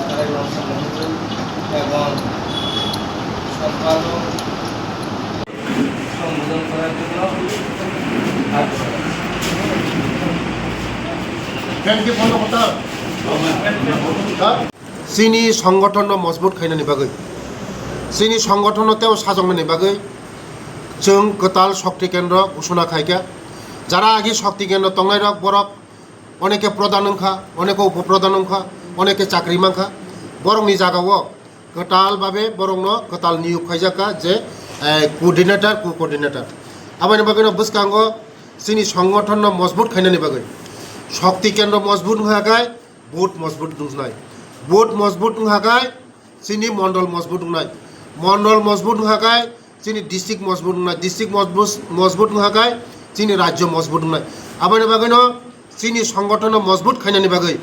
তারাই অংশগ্রহণ এবং সম্পাদক সম্বোধন করার জন্য চিনি সংগঠন মজबुत खालामनायनि बागै चिनि संगठनतेव साजायनायनि बागै जों गोताल शक्ति केन्द्र घोषणा खायगा যারা आगे शक्ति केन्द्र तंनाय रक बरक अनेके प्रधान अंखा अनेके उपप्रधान अंखा अनेके चाकरी मांखा बरंनि जागाव गोताल भावे बरंनो गोताल नियोग खायजाका जे कोअर्डिनेटर को कोअर्डिनेटर आबानि बागैनो बुसकांगो चिनि संगठन मजबुत खालामनायनि बागै शक्ति केन्द्र मजबुत हागाय बुथ मजबुत दुंनाय बुथ मजबुत हागाय चिनि मंडल मजबुत दुंनाय मंडल मजबुत हागाय चिनि डिस्ट्रिक्ट मजबुत दुंनाय डिस्ट्रिक्ट मजबुत हागाय चिनि राज्य मजबुत दुंनाय आबानि बागैनो चिनि संगठन मजबुत खालामनायनि बागै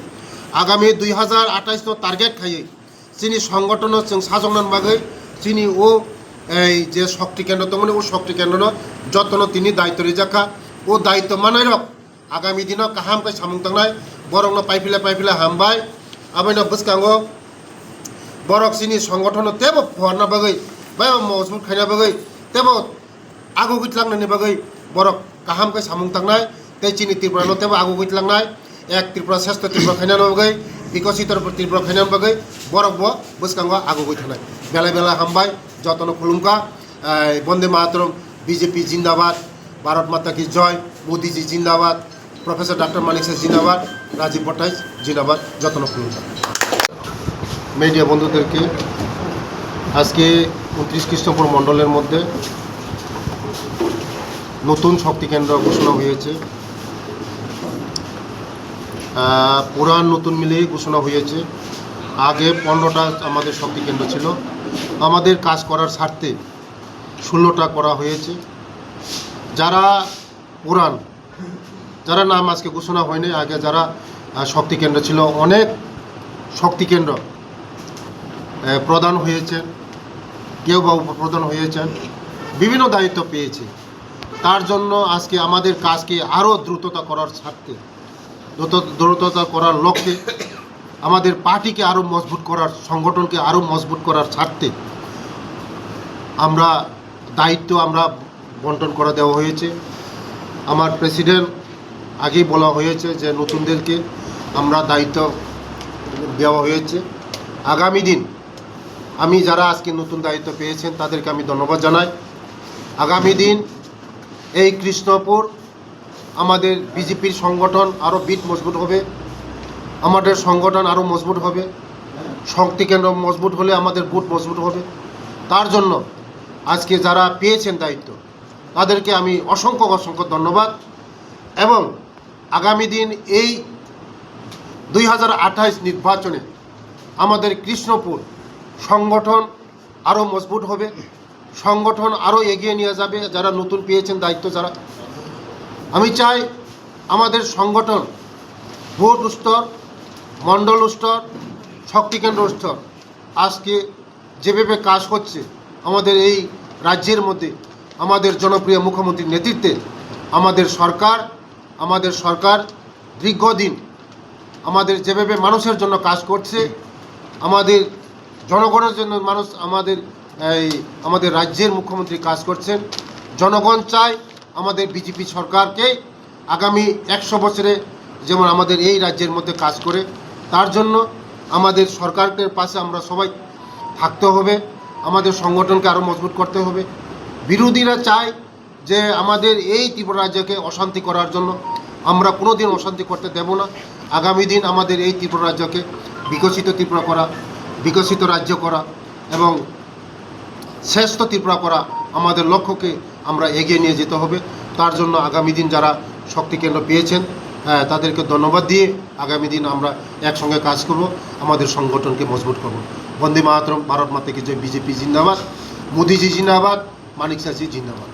आगामी 2028 नो टार्गेट खायै चिनि संगठन जों साजायनायनि बागै चिनि ओ जे शक्ति केन्द्र दङ ओ शक्ति केन्द्र जतन तिनि दायित्व रिजाखा ओ दायित्व मानाय रक आगामी दिनाव काहामखै सामुं थांनाय बरंनो पाइफिला हामबाय आबायनो बुसकांगो बरक चिनि संगठन तेबो फहरना बागै बाय मजबुत खायना बागै तेबो आगु गैतलांनायनि बागै बरक काहामखै सामुं थांनाय ते चिनि त्रिपुरानो तेबो आगु गैतलांनाय एक त्रिपुरा श्रेष्ठ त्रिपुरा खायना बागै विकसित त्रिपुरा खायना बागै बरकबो बुसकांगो आगु गैथानाय बेला हामबाय जतन खुलुमका वंदे मातरम बीजेपी जिंदाबाद भारत माता की जय मोदी जी जिंदाबाद प्रोफेसर डॉक्टर मानिक साह जिंदाबाद राजीव भट्टाचार्य जिंदाबाद जतन खुलुमका मीडिया बंधुदेरके आज के 29 খ্রিস্টপুর मंडलेर मध्य नतून शक्ति केंद्र घोषणा হয়েছে पुरान नतून मिलिয়ে घोषणा হয়েছে आगे 15টা আমাদের শক্তি কেন্দ্র ছিল আমাদের কাজ করার স্বার্থে 16টা করা হয়েছে যারা পুরান যারা নাম আজকে ঘোষণা হয়নি আগে যারা শক্তি কেন্দ্র ছিল অনেক শক্তি কেন্দ্র প্রদান হয়েছে কেউ বা উপপ্রধান হয়েছেন বিভিন্ন দায়িত্ব পেয়েছে তার জন্য আজকে আমাদের কাজকে আরও দ্রুততা করার স্বার্থে দ্রুততা করার লক্ষ্যে আমাদের পার্টিকে আরও মজবুত করার সংগঠনকে আরও মজবুত করার স্বার্থে আমরা দায়িত্ব আমরা বন্টন করে দেওয়া হয়েছে আমার প্রেসিডেন্ট আগেই বলা হয়েছে যে নতুনদেরকে আমরা দায়িত্ব দেওয়া হয়েছে আগামী দিন আমি যারা আজকে নতুন দায়িত্ব পেয়েছেন তাদেরকে আমি ধন্যবাদ জানাই আগামী দিন এই কৃষ্ণপুর আমাদের বিজেপির সংগঠন আরও বিট মজবুত হবে আমাদের সংগঠন আরও মজবুত হবে শক্তি কেন্দ্র মজবুত হলে আমাদের বুথ মজবুত হবে তার জন্য আজকে যারা পেয়েছেন দায়িত্ব তাদেরকে আমি অসংখ্য ধন্যবাদ এবং আগামী দিন এই 2028 নির্বাচনে আমাদের কৃষ্ণপুর সংগঠন আরও মজবুত হবে সংগঠন আরও এগিয়ে নিয়ে যাবে যারা নতুন পেয়েছেন দায়িত্ব যারা আমি চাই আমাদের সংগঠন বুথ স্তর মণ্ডল স্তর শক্তি কেন্দ্র স্তর আজকে যেভাবে কাজ হচ্ছে আমাদের এই রাজ্যের মধ্যে আমাদের জনপ্রিয় মুখ্যমন্ত্রীর নেতৃত্বে আমাদের সরকার দীর্ঘদিন আমাদের যেভাবে মানুষের জন্য কাজ করছে আমাদের জনগণের জন্য মানুষ আমাদের রাজ্যের মুখ্যমন্ত্রী কাজ করছেন জনগণ চায় আমাদের বিজেপি সরকারকে আগামী 100 বছরে যেমন আমাদের এই রাজ্যের মধ্যে কাজ করে তার জন্য আমাদের সরকারের পাশে আমরা সবাই থাকতে হবে আমাদের সংগঠনকে আরও মজবুত করতে হবে বিরোধীরা চায় যে আমাদের এই ত্রিপুরা রাজ্যকে অশান্তি করার জন্য আমরা কোনোদিন অশান্তি করতে দেব না আগামী দিন আমাদের এই ত্রিপুরা রাজ্যকে বিকশিত ত্রিপুরা করা বিকশিত রাজ্য করা এবং শ্রেষ্ঠ ত্রিপুরা করা আমাদের লক্ষ্যকে আমরা এগিয়ে নিয়ে যেতে হবে তার জন্য আগামী দিন যারা শক্তি কেন্দ্র পেয়েছেন তাদেরকে ধন্যবাদ দিয়ে আগামী দিন আমরা একসঙ্গে কাজ করব আমাদের সংগঠনকে মজবুত করব বন্দে মাতরম ভারত মাতা কি জয় বিজেপি জিন্দাবাদ মোদি জি জিন্দাবাদ মানিক শাহ জি জিন্দাবাদ